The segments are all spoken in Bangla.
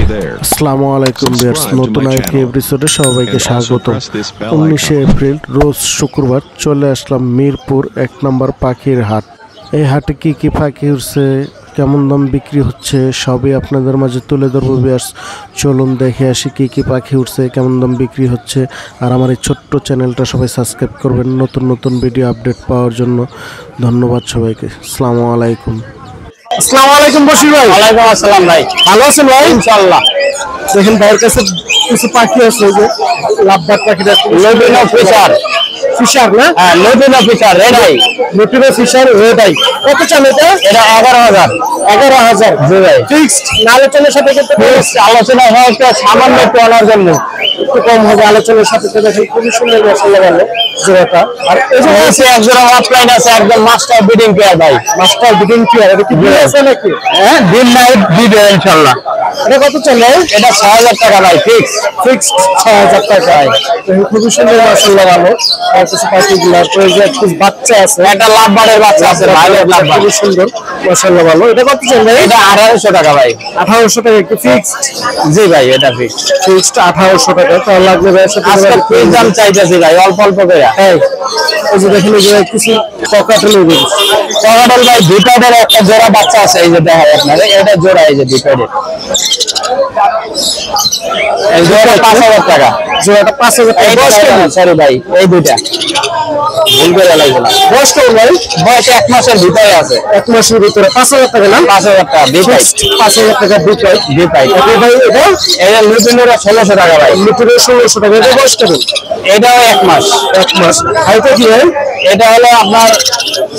আসসালামু আলাইকুম ভিউয়ার্স, নতুন আরেকটি এপিসোডে সবাইকে স্বাগত। 19 এপ্রিল রোজ শুক্রবার চলে আসলাম মিরপুর 1 নম্বর পাখির হাট। এই হাটে কি কি পাখি উঠছে, কেমন দাম বিক্রি হচ্ছে সবই আপনাদের মাঝে তুলে ধরবো ভিউয়ার্স। চলুন দেখে আসি কি কি পাখি উঠছে, কেমন দাম বিক্রি হচ্ছে। আর আমার এই ছোট্ট চ্যানেলটা সবাই সাবস্ক্রাইব করবেন নতুন নতুন ভিডিও আপডেট পাওয়ার জন্য। ধন্যবাদ সবাইকে। আসসালামু আলাইকুম। আসসালামু আলাইকুম বশির ভাই। ওয়ালাইকুম আসসালাম ভাই। ভালো আছেন ভাই? ইনশাআল্লাহ। দেখেন ভাইয়ের কাছে কিছু পাখি আছে, যে লাভবার্ড পাখিটা লুটিনো ফিশার। ফিশার না? হ্যাঁ, lutino Fischer red eye. Lutino Fischer red eye কত চান এটা? এটা 11,000। 11,000 জি ভাই। ফিক্সড না আলোচনার সাথে কিন্তু আলোচনা হয় একটা সামান্য একটু আনার জন্য একটু কম হবে আলোচনার সাথে। দেখেন খুবই সুন্দর মশলা ভালো জোড়াটা। আর এই যে আছে একজন অফলাইন আছে, একদম মাস্টার বিডিং পেয়ার ভাই। মাস্টার বিডিং পেয়ার, এটা কি বিল আছে নাকি? হ্যাঁ, দিন নাইট দিবে ইনশাআল্লাহ। এটা কত চান ভাই? এটা 6,000 টাকা ভাই, ফিক্সড 6,000 টাকা। খুবই সুন্দর মশলা ভালো। আর কিছু পাখিগুলো কিছু বাচ্চা আছে, একটা লাভবারের বাচ্চা আছে ভাই, লাভবার খুবই সুন্দর মশলা ভালো। এটা কত চান ভাই? এটা 1800 টাকা ভাই। 1800 টাকা কি ফিক্সড? জি ভাই, এটা ফিক্সড 1800 টাকা। তাহলে লাগবে ভাই আজকে ফিক্স দাম চাইতেছি ভাই, অল্প অল্প করে। এই যে দেখেন এই যে কিছু পকাটেল রয়েছে। পকাটেল ভাই দুটাদের একটা জোড়া বাচ্চা আছে, এই যে দেখাই আপনারে। এটা জোড়া, এই যে দুটাদের এই জোড়া 5,000 টাকা। জোড়াটা 5,000 টাকা। সরি ভাই, এই দুইটা ভুল করে লাগবে না। বয়স কেমন ভাই? বয়স 1 মাসের ভিতরে আছে। 1 মাসের ভিতরে 5,000 টাকা না? 5,000 টাকা বিপাই। 5,000 টাকা বিপাই। বিপাই ভাই এটা লুটিনোরা 1600 টাকা ভাই। লুটিনের 1600 টাকা। এটা বয়স কেমন? এটাও 1 মাস। 1 মাস। হাইটা কি ভাই? এটা হলো আপনার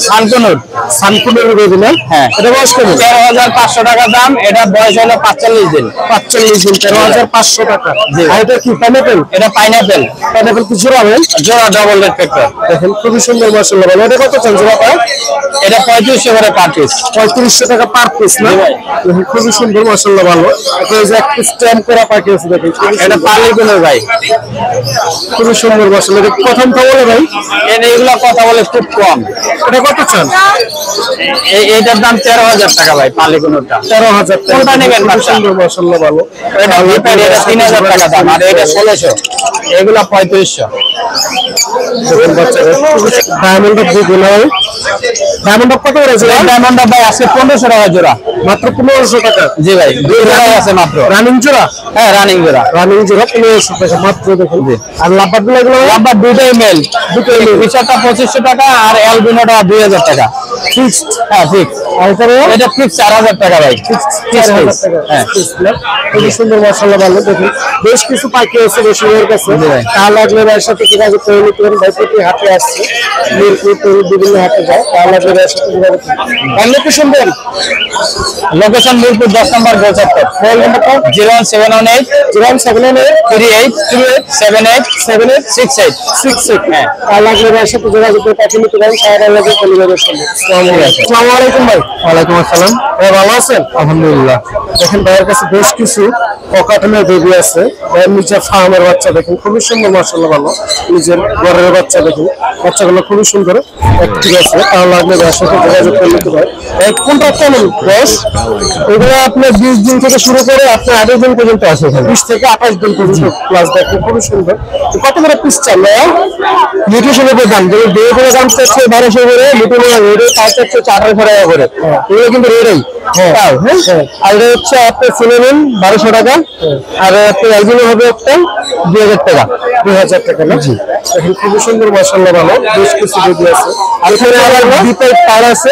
সানকুনুর। সানকুনের বেবি না? হ্যাঁ। এটা বয়স কেমন? 13,500 টাকা দাম। এটা বয়স হলো 45 দিন। 45 দিন, 13,500 টাকা। আর এটা কি পাইনাপেল? এটা পাইনাপেল। পাইনাপেল কি জোড়া ভাই? জোড়া ডাবল রেড ফ্যাক্টর। দেখেন খুবই সুন্দর মাশাআল্লাহ ভালো। এটা কত চান জোড়াটা? এটা 3500 করে পার পিস। 3500 টাকা পার পিস না? দেখেন খুবই সুন্দর মাশাআল্লাহ ভালো। এটা যে একটা স্ট্যাম্প করা পাখি আছে দেখেন। এটা পার্লিকুনের ভাই, খুবই সুন্দর মাশাআল্লাহ। এটা প্রথম তো বলে ভাই এইগুলা কথা বলে খুব কম। এটা কত চান? এইটার দাম 13,000 টাকা ভাই, পার্লিকুনরটা 13,000 টাকা। কোনটা নেবেন? খুবই সুন্দর মাশাআল্লাহ ভালো। এটা ভিপার, এটা 3,000 টাকা দাম, আর এটা 1600। এগুলা 3500। দেখেন বাচ্চারা ডায়মন্ড অফ দিবেন ভাই। ডায়মন্ড অফ কত করে আছে? ডায়মন্ড ভাই আছে 1500 টাকা জোড়া। মাত্র 1500 টাকা। জি ভাই, দুই জোড়াই আছে মাত্র। রানিং জোড়া? হ্যাঁ, রানিং জোড়া। রানিং জোড়া 1500 টাকা মাত্র। দেখুন আর লাভবার্ড গুলো লাভবার দুটোই মেল। দুটোই মেল। ফিশারটা 2500 টাকা আর অ্যালবিনোটা 2000 টাকা। ফিক্সড? হ্যাঁ, ফিক্স। আর এটা ফিক্স 4,000 টাকা ভাই। হ্যাঁ, খুবই সুন্দর মাশাআল্লাহ ভালো। দেখুন বেশ কিছু পাখি আছে বসিরের কাছে। তাহলে লাগলে ভাইয়ের সাথে যোগাযোগ করে নিতে পারেন। ভাই প্রতি হাটে আসছে, মিরপুর বিভিন্ন হাটে যায়। তাহলে লাগলে ভাইয়ের সাথে যোগাযোগ করুন। লোকেশন দেন? লোকেশন মিরপুর 10 নম্বর গোলচত্বর। মোবাইল নাম্বারটা 01718 38 7868। হ্যাঁ, তাহলে লাগলে ভাইয়ের সাথে যোগাযোগ করে পাখি নিতে পারেন। সারা লাগে ডেলিভারির সঙ্গে। আসসালামু আলাইকুম ভাই। ওয়ালাইকুম আসসালাম। ভাই ভালো আছেন? আলহামদুলিল্লাহ। দেখেন ভাইয়ের কাছে বেশ কিছু পকাটেলের বেবি আছে। ভাইয়ের নিজের ফার্মের বাচ্চা দেখেন খুবই সুন্দর মাশাআল্লাহ ভালো। নিজের ঘরের বাচ্চা দেখেন, বাচ্চাগুলো খুবই সুন্দর ঠিক আছে। তাহলে লাগলে ভাইয়ের সাথে যোগাযোগ করে নিতে পারেন। কোনটা কেমন বয়স? এগুলো আপনার 20 দিন থেকে শুরু করে আপনার 28 দিন পর্যন্ত আছে। 20 থেকে 28 দিন পর্যন্ত প্লাস দেখেন খুবই সুন্দর। কত করে পিস চান ভাইয়া? নিউট্রিশনের উপর দাম, যদি ডে করে দাম চাচ্ছে 1200 করে, নিউট্রিশনের রেডে পাঁচ চাচ্ছে 1800 টাকা করে। এগুলো কিন্তু রেডেই। আর এটা হচ্ছে আপনার সিনেমেন 1200 টাকা, আর আপনার অ্যালবিনো হবে একটা 2000 টাকা। 2000 টাকা না? জি। দেখেন খুবই সুন্দর মাশাআল্লাহ ভালো। বেশ কিছু বেবি আছে। আর এখানে আবার বিপেট পার আছে।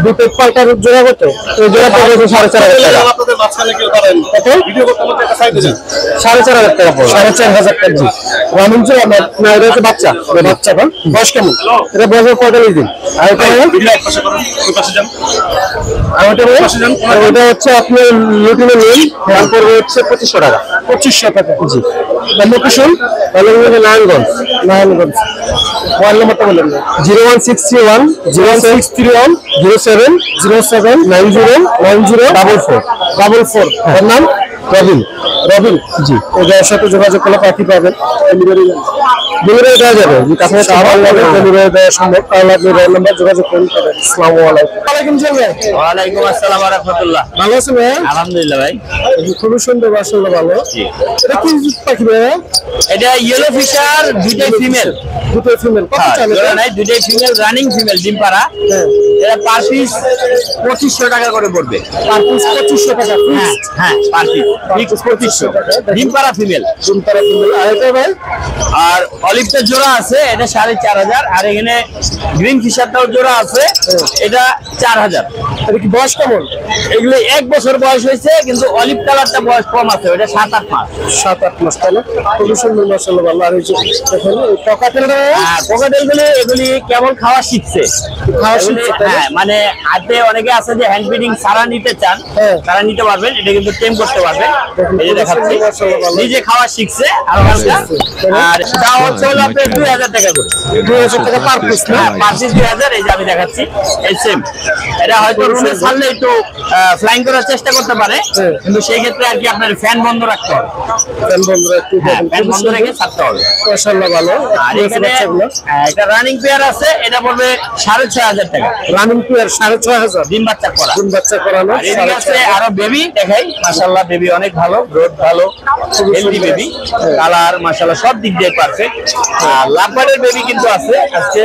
বিপেট পারটার জোড়া কত? এই জোড়াটা পড়বে 4,500 টাকা। আপনাদের মাঝখানে কেউ করেন কত? ভিডিও করতে মধ্যে একটা সাইড দেন। 4,500 টাকা পড়বে। 4,500 টাকা। জি। রানিং জোড়া না? এটা হচ্ছে বাচ্চা। বাচ্চা না? বয়স কেমন? এটা বয়স 45 দিন। আর এটা ভিডিও এক পাশে করুন, ওই পাশে যান। আর ওটা হচ্ছে আপনার লুটিনো নেই, দাম পড়বে হচ্ছে 2500 টাকা। 2500 টাকা। জি। লোকেশন? তাহলে নারায়ণগঞ্জ। নারায়ণগঞ্জ। মোবাইল নাম্বারটা বলেন। 01631 0631 07 07 90 90 44 44। এর নাম? রবিন রবিন জি, এটার সাথে যোগাযোগ করলে পাখি পাবেন, ডেলিভারি দেওয়া যাবে। কাছে ডেলিভারি দেওয়া সম্ভব, তাহলে আপনি রোল নাম্বার যোগাযোগ করুন। আসসালামু আলাইকুম। ওয়ালাইকুম সালাম। ওয়ালাইকুম আসসালাম ওয়া রাহমাতুল্লাহ। ভালো আছেন ভাই? আলহামদুলিল্লাহ ভাই। খুবই সুন্দর, মাশাআল্লাহ ভালো। এটা কি পাখি ভাই? এটা ইয়েলো ফিশার, দুইটাই ফিমেল। দুটো ফিমেল, কত চালে? জোড়া নাই, দুইটাই ফিমেল, রানিং ফিমেল, ডিম পাড়া। এটা পার পিস 2500 টাকা করে পড়বে। পার পিস 2500 টাকা। হ্যাঁ পার পিস 2500 টাকা। ডিম পাড়া ফিমেল। ডিম পাড়া ফিমেল। আর এটা ভাই? আর অলিভটা জোড়া আছে, এটা 4500। আর এখানে গ্রিন ফিশারটাও জোড়া আছে, এটা 4000। এটা কি বয়স কেমন? এগুলো 1 বছর বয়স হয়েছে, কিন্তু অলিভ কালারটা বয়স কম আছে, ওটা 7-8 মাস। 7-8 মাস তাহলে খুবই সুন্দর, মাশাআল্লাহ ভালো। আর এই যে দেখেন এই ককাটেলটা, কোকাটেলগুলি এগুলি কেবল খাওয়া শিখছে। হ্যাঁ, মানে হাতে অনেকে আছে যে হ্যান্ড ফিডিং সারা নিতে চান, তারা নিতে পারবেন। এটা কিন্তু টেম করতে পারবেন। এই যে দেখাচ্ছি, নিজে খাওয়া শিখছে। আর দাম হচ্ছে হলো আপনার 2000 টাকা করে। 2000 টাকা পার পিস না? Per piece 2000। এই যে আমি দেখাচ্ছি, এই সেম। এটা হয়তো রুমে ছাড়লে একটু ফ্লাইং করার চেষ্টা করতে পারে, কিন্তু সেই ক্ষেত্রে আর কি আপনার ফ্যান বন্ধ রাখতে হবে। ফ্যান বন্ধ রাখতে হবে, ফ্যান বন্ধ রেখে ছাড়তে হবে। মাশাআল্লাহ ভালো। আর এখানে একটা রানিং পেয়ার আছে, এটা পড়বে 6500 টাকা। রানিং পেয়ার 6500, ডিম বাচ্চা করা। ডিম বাচ্চা করানো। আর এদিকে আছে আরো বেবি, দেখাই। মাশাআল্লাহ বেবি অনেক ভালো, গ্রোথ ভালো, হেলদি বেবি, কালার মাশাআল্লাহ সব দিক দিয়ে পারফেক্ট। আর লাভবার্ডের বেবি কিন্তু আছে আজকে,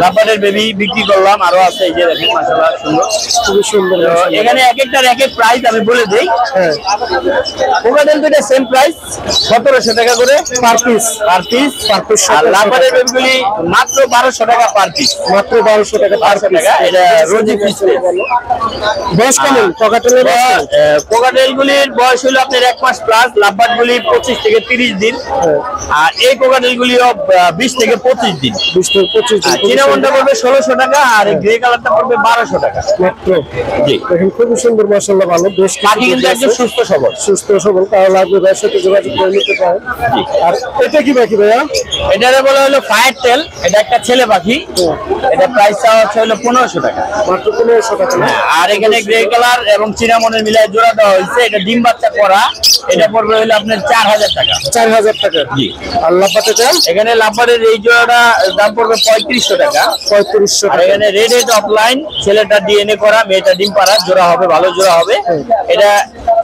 লাভবার্ডের বেবি বিক্রি করলাম, আরো আছে। এই যে দেখেন মাশাআল্লাহ সুন্দর, খুবই সুন্দর। এখানে এক একটার এক এক প্রাইস আমি বলে দেই। কোকাটেল দুটো সেম প্রাইস, 1700 টাকা করে পার পিস। আর লাভবার্ডের বেবিগুলি মাত্র 1200 টাকা পার পিস। মাত্র 1200 টাকা পার পিস। এটা রোজি পিস। বয়স কেমন কোকাটেলের? কোকাটেলগুলির বয়স হলো আপনার 1 মাস প্লাস, লাভবার্ডগুলি 25 থেকে 30 দিন। আর এই কোকাটেলগুলিও 20 থেকে 25 দিন। 20 থেকে 25 দিন। চিনামনটা পড়বে 1600 টাকা, আর গ্রে কালারটা পড়বে 1200 টাকা মাত্র। জি, দেখেন খুবই সুন্দর, মাশাআল্লাহ ভালো। বেশ পাখি কিন্তু একদম সুস্থ সবল। তাহলে আপনি ভাইয়ের সাথে যোগাযোগ করে নিতে পারেন। আর এটা কি পাখি ভাইয়া? এটারে বলা হলো ফায়ার টেল। এটা একটা ছেলে পাখি। এটা প্রাইস হচ্ছে হলো 1500 টাকা। মাত্র 1500 টাকা না? আর এখানে গ্রে কালার এবং চিনামনের মিলায় জোড়া দেওয়া হয়েছে, এটা ডিম বাচ্চা করা। এটা পড়বে হলো আপনার 4000 টাকা। 4000 টাকা। জি। আর লাভবার্ডের? এখানে লাভবার্ডের এই জোড়াটা দাম পড়বে 3500 টাকা। 3500 আর টাকা। এখানে রেড হেড অফলাইন, ছেলেটা ডিএনএ করা, মেয়েটা ডিম পাড়া, জোড়া হবে, ভালো জোড়া হবে। এটা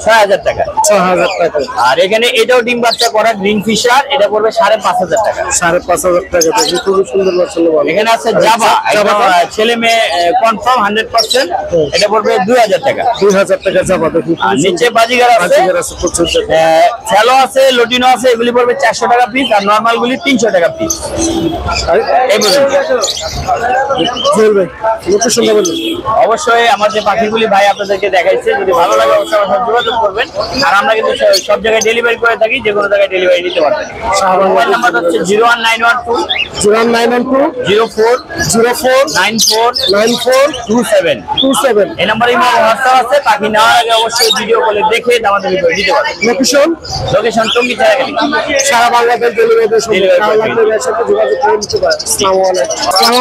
6000 টাকা। 6000 টাকা। আর এখানে এটাও ডিম বাচ্চা করা গ্রিন ফিশার, এটা পড়বে 5500 টাকা। 5500 টাকা। দেখি খুবই সুন্দর, মাশাআল্লাহ ভালো। এখানে আছে জাভা, ছেলে মেয়ে কনফার্ম 100%। এটা পড়বে 2000 টাকা। 2000 টাকা যাবা। দেখি আর নিচে বাজিগার আছে, ফেলো আছে, লটিনো আছে, এগুলি পড়বে 400 টাকা পিস। আর নরমাল গুলি 300 টাকা পিস। এই অবশ্যই আমার যে পাখিগুলি ভাই আপনাদেরকে দেখাইছে, যদি ভালো লাগে অবশ্যই আমার সাথে যোগাযোগ করবেন। আর আমরা কিন্তু সব জায়গায় ডেলিভারি করে থাকি, যে কোনো জায়গায় ডেলিভারি নিতে পারবেন। মোবাইল নাম্বার হচ্ছে 01912 04 94 27। এই নাম্বারে হোয়াটসঅ্যাপ আছে। পাখি নেওয়ার আগে অবশ্যই ভিডিও কলে দেখে আমাদের ভিডিও নিতে পারবেন। লোকেশন টঙ্গী ছাড়া সারা বাংলাদেশ ডেলিভারি সাথে যোগাযোগ করে নিতে পারেন। আসসালামু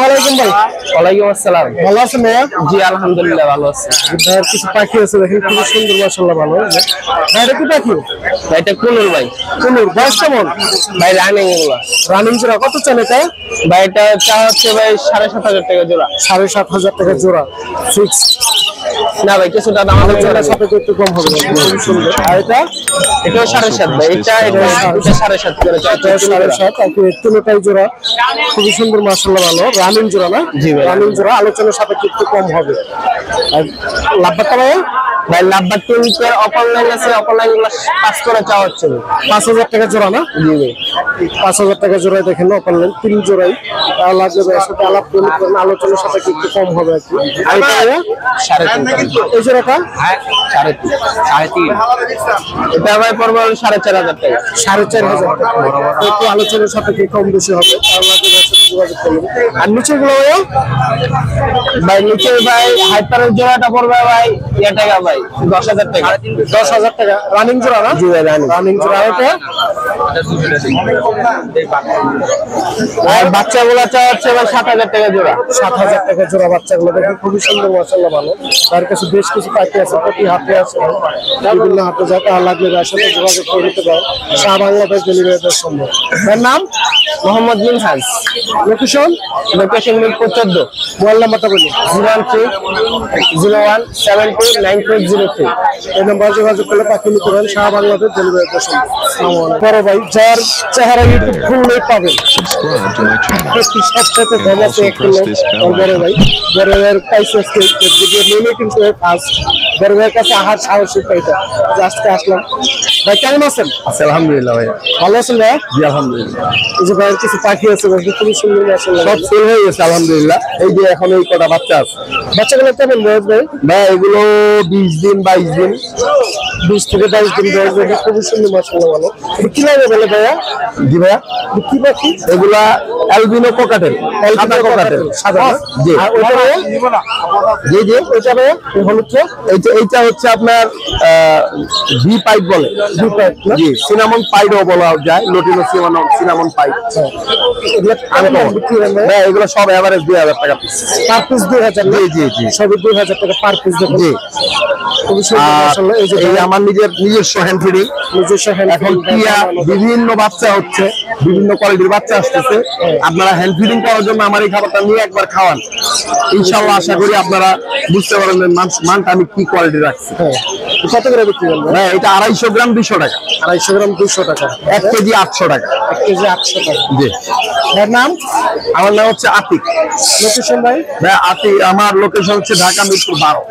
আলাইকুম ভাই। ওয়ালাইকুম আসসালাম। ভালো আছেন ভাইয়া? জি আলহামদুলিল্লাহ ভালো আছি। ভাইয়ের কিছু পাখি আছে, দেখেন খুবই সুন্দর, মাশাআল্লাহ ভালো। ভাই এটা কি পাখি? ভাই এটা কুনুর ভাই। কুনুর বয়স কেমন? ভাই রানিং এগুলা। রানিং জোড়া কত চান এটা? ভাই এটা চা হচ্ছে ভাই 7500 টাকা জোড়া। 7500 টাকা জোড়া ফিক্সড না ভাই, কিছুটা দাম আমাদের সাথে একটু কম হবে। খুবই সুন্দর। আর এটা? এটাও 7.5 ভাই। এটা 7.5 করে। 7.5 আর কি তিনটাই জোড়া খুবই সুন্দর, মাশাআল্লাহ ভালো। রানিং জোড়া না? জি ভাই, রানিং জোড়া। আলোচনার সাপেক্ষে একটু কম হবে। আর লাভবারটা ভাই? ভাই লাভবার টিমের অফলাইন আছে, অফলাইন গুলো 5 করে চা হচ্ছে 5000 টাকা জোড়া না? জি ভাই, 5000 টাকা জোড়ায় দেখেন অফলাইন 3 জোড়াই। তাহলে লাগবে সাথে আলাপ করেন, আলোচনার সাপেক্ষে একটু কম হবে আর কি। আর এটা 3.5। এই জোড়াটা? 3.5। এটা ভাই পড়বে 4500 টাকা। 4500 টাকা। একটু আলোচনার সাপেক্ষে কম বেশি হবে। তাহলে লাগবে সাথে যোগাযোগ করবেন। আর নিচে গুলো ভাই নিচে ভাই হাইপারের জোড়াটা পড়বে ভাই টাকা ভাই 10000 টাকা। 10000 টাকা রানিং জোড়া না? জি ভাই রানিং। রানিং জোড়া। এটা আর বাচ্চাগুলো হচ্ছে ভাই 7,000 টাকা জোড়া। 7,000 টাকা জোড়া বাচ্চাগুলো দেখেন খুবই সুন্দর মাশাআল্লাহ ভালো। তার কাছে বেশ কিছু পাখি আছে, প্রতি হাতে আছে, বিভিন্ন হাতে যা তার লাগলে তার সাথে যোগাযোগ করে নিতে পারেন। সারা বাংলাদেশ ডেলিভারি দেওয়া সম্ভব। তার নাম মোহাম্মদ বিন হাজ। লোকেশন মিরপুর 14। মোবাইল নাম্বারটা বলি 01301729403। এই নাম্বারে যোগাযোগ করলে পাখি নিতে পারেন। সারা বাংলাদেশ ডেলিভারি দেওয়া সম্ভব। বড় ভাই যার চেহারা ইউটিউব খুললেই পাবেন, সবচেয়ে ফেমাস একটু লোক বড় ভাই। বড় ভাইয়ের পাইছে আজকে মেনে কিন্তু ফার্স্ট বড় ভাইয়ের কাছে আহার সাহসী পাইটা আজকে আসলাম। ভাই কেমন আছেন? আলহামদুলিল্লাহ ভাই, ভালো আছেন ভাই? জি আলহামদুলিল্লাহ। এই যে ভাইয়ের কিছু পাখি আছে খুবই সুন্দর মাশাআল্লাহ, সব সেল হয়ে গেছে আলহামদুলিল্লাহ। এই যে এখন এই কটা বাচ্চা আছে। বাচ্চাগুলো কেমন বয়স ভাই? ভাই এগুলো 20 দিন 22 দিন 20 থেকে 22 দিন বয়স দেখে খুবই সুন্দর মাশাআল্লাহ ভালো। এটা কি লাগে বলে ভাইয়া? জি ভাইয়া, কি পাখি? এগুলা অ্যালবিনো কোকাটেল, সাদা কোকাটেল। সাদা জি। আর ওইটা ভাইয়া? জি জি। ওইটা ভাইয়া হলুদটা? এইটা হচ্ছে আপনার ভি পাইপ বলে। ভি পাইপ না? জি, সিনামন পাইডও বলা যায়, লটিনো সিনামন পাইপ। এগুলো কেমন বিক্রি হয় ভাই? ভাই এগুলো সব এভারেজ 2000 টাকা পিস। পার পিস 2000 না? জি জি জি। সবই 2000 টাকা পার পিস দেখুন। জি। খুবই সুন্দর মাশাআল্লাহ। এই যে এই আমার নিজস্ব হ্যান্ড ফিডিং। নিজস্ব হ্যান্ড এখন টিয়া বিভিন্ন বাচ্চা হচ্ছে, বিভিন্ন কোয়ালিটির বাচ্চা আসতেছে। আপনারা হ্যান্ড ফিডিং করার জন্য আমার এই খাবারটা নিয়ে একবার খাওয়ান, ইনশাআল্লাহ আশা করি আপনারা বুঝতে পারবেন মানটা আমি কি কোয়ালিটি রাখছি। কত করে বিক্রি করবেন? হ্যাঁ, এটা 250 গ্রাম 200 টাকা, 250 গ্রাম 200 টাকা, 1 কেজি 800 টাকা। 1 কেজি 800 টাকা। জি। এর নাম? আমার নাম হচ্ছে আতিক। লোকেশন ভাই? ভাই আতিক, আমার লোকেশন হচ্ছে ঢাকা মিরপুর 12।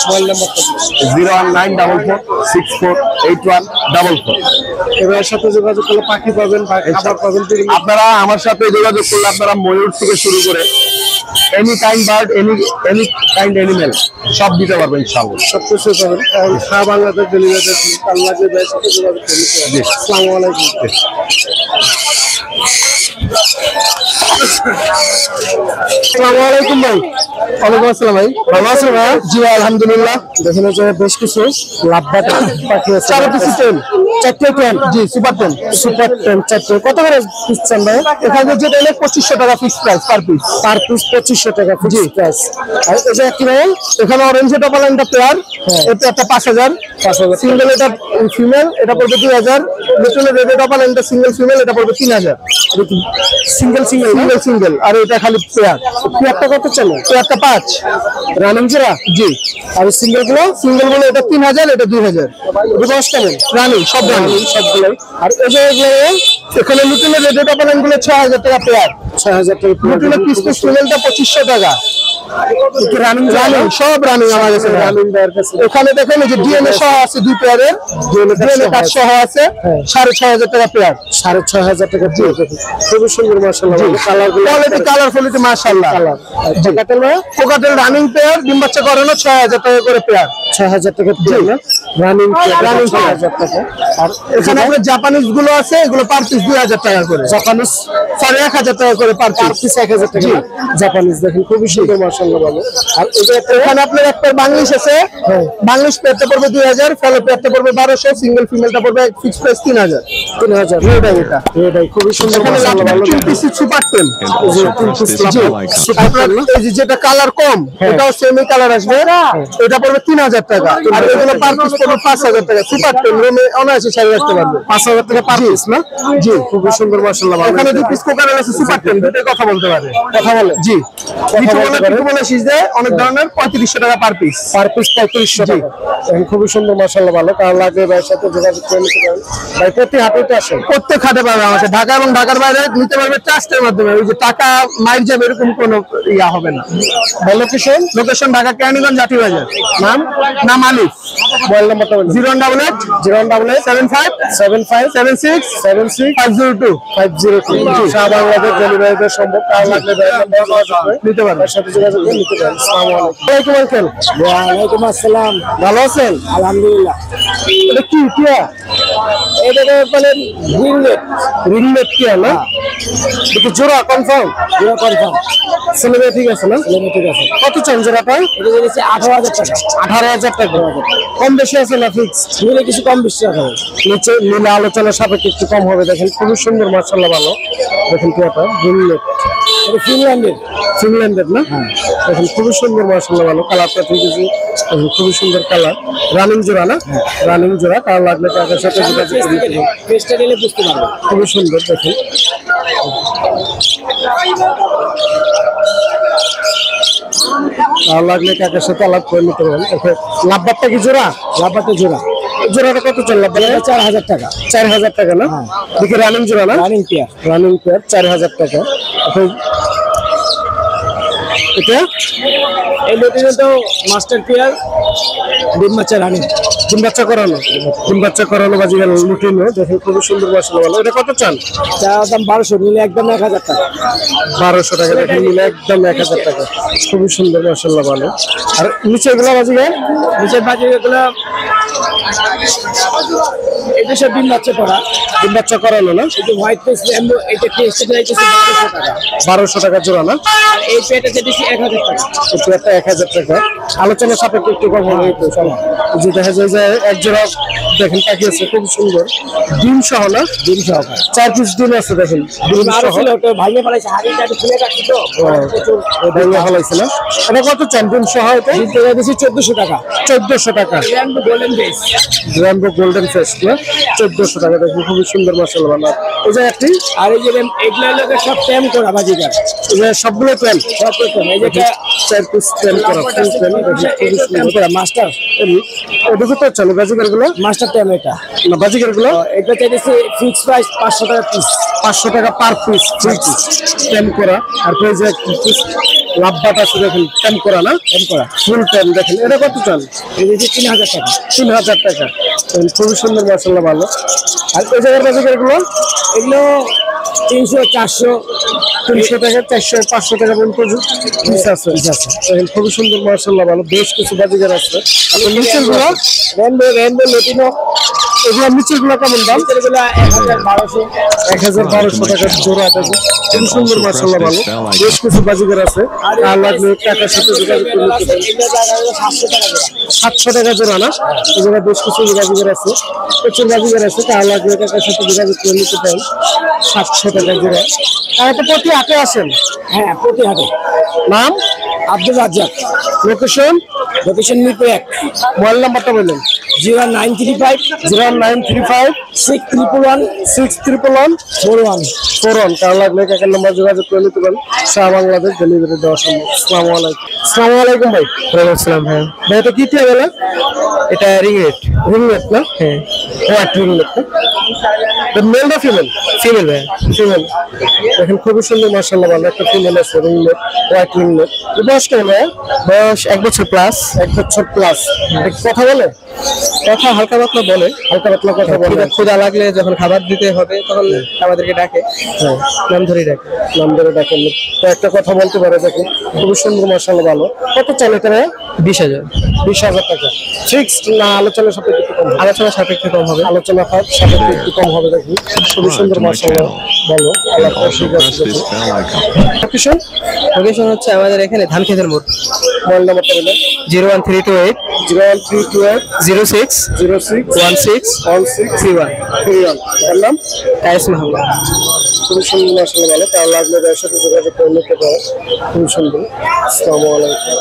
মোবাইল নাম্বারটা দিন। 019446144। এবার সাথে যোগাযোগ করলে পাখি পাবেন, খাবার পাবেন। আপনারা আমার সাথে যোগাযোগ করলে আপনারা ময়ূর থেকে শুরু করে any kind bird, any kind animal সব দিতে পারবেন ইনশাআল্লাহ। সব কিছু পাবেন। কারণ সারা বাংলাদেশ ডেলিভারি দেন। আল্লাহ যে ভাইয়ের সাথে যোগাযোগ করে নিতে পারেন। আসসালামু আলাইকুম। আসসালামু আলাইকুম ভাই। ওয়ালাইকুম আসসালাম ভাই, ভালো আছেন ভাই? জি আলহামদুলিল্লাহ। দেখেন যে বেশ কিছু লাভবাদ পাখি আছে। 4 পিস টেন। 4টে টেন? জি, সুপার টেন। সুপার টেন 4টে। কত করে দিচ্ছেন ভাই? এখানে যেটা হলো 2500 টাকা fix price per piece. Per piece 2500 টাকা ফিক্স প্রাইস। আর এই যে কি ভাই? এখানে অরেঞ্জ এটা বলেন, এটা পেয়ার, এটা একটা 5000। সিঙ্গেল এটা ফিমেল, এটা পড়বে 2000। লিটল রেড এটা বলেন, এটা সিঙ্গেল ফিমেল, এটা পড়বে 3000। সিঙ্গেল। আর এটা খালি পেয়ার। পেয়ারটা কত চলে? পেয়ারটা 5 রানিং জোড়া? জি। আর সিঙ্গেল গুলো এটা 3000, এটা 2000। বয়স কেমন? রানি সব রানি সবগুলো। আর এই যে এখানে লিটল রেড এটা বলেন গুলো 6000 টাকা পেয়ার। 6000 টাকা। লিটল পিস ফিমেলটা 2500 টাকা। রানিং সব রানিং আমার কাছে। রানিং দেওয়ার কাছে। এখানে দেখেন এই যে ডিএনএ সহ আছে, 2 পেয়ারের ডিএনএ কার্ড সহ আছে, 6500 টাকা পেয়ার। 6500 টাকা দিয়ে খুবই সুন্দর মাশাআল্লাহ। কোয়ালিটি কালারফুলিটি মাশাআল্লাহ। কোকাটেল রানিং পেয়ার, ডিম বাচ্চা করানো 6000 টাকা করে পেয়ার। 6000 টাকা দিয়ে রানিং রানিং 6000 টাকা। আর এখানে আপনার জাপানিজ গুলো আছে, এগুলো পার পিস 2000 টাকা করে। জাপানিজ 1000 টাকা করে পার পার পিস। পিস 1000 টাকা। জাপানিজ দেখেন খুবই সুন্দর মাশাআল্লাহ ভালো। আর এই যে এখানে আপনার একটা বাংলিশ আছে, বাংলিশ পেয়ারটা পড়বে 2000, ফলো পেয়ারটা পড়বে 1200, সিঙ্গেল ফিমেলটা পড়বে ফিক্স প্রাইস 3000। 3000 এটা খুবই সুন্দর এখানে মাশাআল্লাহ ভালো। Super ten. আপনার এই যে যেটা কালার কম, এটাও সেমি কালার আসবে, এটা পড়বে 3000 টাকা। আর এগুলো পার পিস পড়বে 5000 টাকা। সুপার টেন রুমে অনায়াসে সারি রাখতে পারবে। 5000 টাকা পার পিস না? জি, খুবই সুন্দর মাশাআল্লাহ ভালো। এখানে 2 পিস কোকারেল আছে, সুপার টেন, দুটোই কথা বলতে পারে। কথা বলে? জি, কিছু বলতে পারে। বলে সিজে অনেক ধরনের 3500 টাকা পার পিস। পার পিস 3500 টাকা। এখন খুবই সুন্দর মাশাআল্লাহ ভালো। কারণ লাগে ভাইয়ের সাথে যোগাযোগ করে নিতে পারেন। ভাই প্রতি হাটেতে আসেন? প্রত্যেক হাটে পাবে আমাকে। ঢাকা এবং ঢাকার বাইরে নিতে পারবে ট্রাস্টের মাধ্যমে। ওই যে টাকা মাইর যাবে এরকম কোনো ইয়া হবে না। ভাই লোকেশন? লোকেশন ঢাকা কেরানীগঞ্জ জাতি বাজার। নাম আলিফ। মোবাইল নাম্বারটা বলুন। 018 088 75 75 76 76 502। 502। সারা বাংলাদেশ ডেলিভারি দেওয়া সম্ভব। কারণ লাগলে নিতে পারবে। ভাইয়ের সাথে যোগাযোগ করে নিতে পারেন। আসসালামু আলাইকুম। ওয়ালাইকুম আঙ্কেল। ওয়ালাইকুম আসসালাম। ভালো আছেন? আলহামদুলিল্লাহ। এটা কি টিয়া? এটা বলেন রিংনেট। রিংনেট টিয়া না? এটা জোড়া কনফার্ম? জোড়া কনফার্ম। ছেলে ঠিক আছে না? ছেলে ঠিক আছে। কত চান জোড়াটা? এটা দিয়েছে 18,000 টাকা। 18,000 টাকা। কম বেশি আছে না ফিক্স? নিলে কিছু কম বেশি হবে। নিচে নিলে আলোচনা সাপেক্ষে একটু কম হবে। দেখেন খুবই সুন্দর মাশাআল্লাহ ভালো। দেখেন কি এটা বুলেট। এটা ফিনল্যান্ডের না? দেখেন খুবই সুন্দর মাশাআল্লাহ ভালো। কালারটা ঠিক আছে। খুবই সুন্দর কালার। রানিং জোড়া না? রানিং জোড়া। কার লাগলে টাকার সাথে যোগাযোগ করতে হবে। ফেসটা দিলে বুঝতে পারবে। খুবই সুন্দর দেখেন। আর লাগলে কাকার সাথে আলাপ করে নিতে পারেন। লাভবারটা কি জোড়া? লাভবারটা জোড়া। জোড়াটা কত চল? লাভবার 4,000 টাকা। 4,000 টাকা না? দেখি রানিং জোড়া না? রানিং পেয়ার 4,000 টাকা। এটা এই লোটিনো তো মাস্টার পেয়ার ডিম বাচ্চা করানো বাজিগার লুটিনো। দেখেন খুবই সুন্দর মাশাআল্লাহ ভালো। এটা কত চান? দাম 1200, নিলে একদম 1,000 টাকা। 1200 টাকা। দেখেন নিলে একদম 1,000 টাকা। খুবই সুন্দর মাশাআল্লাহ ভালো। আর নিচে এগুলো বাজিগার? নিচের বাজিগারগুলো এটা সব ডিম বাচ্চা করানো না? এটা হোয়াইট ফেস ল্যাম্বো, এটা টেস্ট যাইতেছে 1200 টাকা। 1200 টাকা জোড়া না? আর এই পেটা যেতেছে 1,000 টাকা। এই পেটা 1,000 টাকা। আলোচনা সাপেক্ষে একটু কম হবে তো চলো। যে দেখা যায় যে এক জোড়া দেখেন পাখি আছে খুব সুন্দর ডিম সহ না? ডিম সহ 4 পিস ডিম আছে। দেখেন ডিম সহ ভাইয়া ফলাইছে, হাড়িটা খুলে রাখি তো ভাইয়া ফলাইছে না? এটা কত চান ডিম সহ? এটা দিয়েছি 1,400 টাকা। 1,400 টাকা। র্যাম্বো গোল্ডেন ফেস না? 1,400 টাকা। দেখুন খুবই সুন্দর মাশাআল্লাহ ভালো। এই যে একটি আর এই যে এগুলো লোকে সব ট্যাম করা বাজিগার। এই যে সবগুলো ট্যাম। এই যে 4 পিস ট্যাম করা ফুল ট্যাম। খুবই সুন্দর মাস্টার। ওদিকে তো চলে বাজিগারগুলো মাস্টার ট্যাম। এটা না বাজিগারগুলো এটা চাইতেছে ফিক্স প্রাইস 500 টাকা পিস। 500 টাকা পার পিস ফিক্স ট্যাম করা। আর এই যে লাভবাট আছে দেখেন ট্যাম করা না? ট্যাম করা ফুল ট্যাম। দেখেন এটা কত চান? এই যে 3,000 টাকা। 3,000 টাকা। খুবই সুন্দর মাশাআল্লাহ ভালো। আর এই জায়গার বাজিগারগুলো এগুলো 300, 400, 300 টাকা, 400, 500 টাকা পর্যন্ত পিস আছে। দেখেন খুবই সুন্দর মাশাআল্লাহ ভালো। বেশ কিছু বাজিগার আছে। নিচেরগুলো রেনবো লুটিনো এগুলো নিচেরগুলো কেমন দাম? নিচেরগুলো 1,1200 টাকা জোড়া। দেখেন খুবই সুন্দর মাশাআল্লাহ ভালো। বেশ কিছু বাজিগার আছে। আর লাগলে টাকার সাথে যোগাযোগ করে নিতে পারেন। 700 টাকা জোড়া না? এগুলো বেশ কিছু বাজিগার আছে। প্রচুর বাজিগার আছে। আর লাগলে টাকার সাথে যোগাযোগ করে নিতে পারেন। 700 টাকা জোড়া। আর এটা প্রতি হাটে আসেন? হ্যাঁ প্রতি হাটে। নাম? আব্দুল রাজ্জাক। লোকেশন মিরপুর 1। মোবাইল নাম্বারটা বললেন? 0935 611 41। কার লাগলে কাকার নাম্বার যোগাযোগ করে নিতে পারেন। সারা বাংলাদেশ ডেলিভারি দেওয়া সম্ভব। আসসালামু আলাইকুম। আসসালামু আলাইকুম ভাই। ওয়ালাইকুম আসসালাম ভাই। ভাই এটা কি টিয়া গেল? এটা রিংনেট না? হ্যাঁ হোয়াইট রিংনেট না? মেল না ফিমেল? ফিমেল ভাই। ফিমেল। দেখেন খুবই সুন্দর মাশাআল্লাহ ভালো। একটা ফিমেল আছে রিংনেট, হোয়াইট রিংনেট। বয়স কেমন ভাই? বয়স 1 বছর প্লাস। 1 বছর প্লাস। কথা বলে? কথা হালকা পাতলা বলে। কথা বলে। ক্ষুধা লাগলে যখন খাবার দিতে হবে তখন আমাদেরকে ডাকে। হ্যাঁ নাম ধরে ডাকে। তো একটা কথা বলতে পারে। দেখুন খুবই সুন্দর মাশাআল্লাহ ভালো। কত চলে এটা? 20,000 টাকা। ফিক্সড না আলোচনা সাপেক্ষে একটু কম? আলোচনা সাপেক্ষে কম হবে। একটু কম হবে। দেখুন খুবই সুন্দর মাশাআল্লাহ ভালো। লোকেশন হচ্ছে আমাদের এখানে ধানক্ষেতের মোড়। মোবাইল নাম্বারটা বলেন? 01328 06 1631। এর নাম কায়েস মাহমুদ। খুবই সুন্দর মাশাআল্লাহ ভালো। তার লাগলে ব্যবসাতে যোগাযোগ করে নিতে পারে। খুবই সুন্দর। আসসালামু আলাইকুম।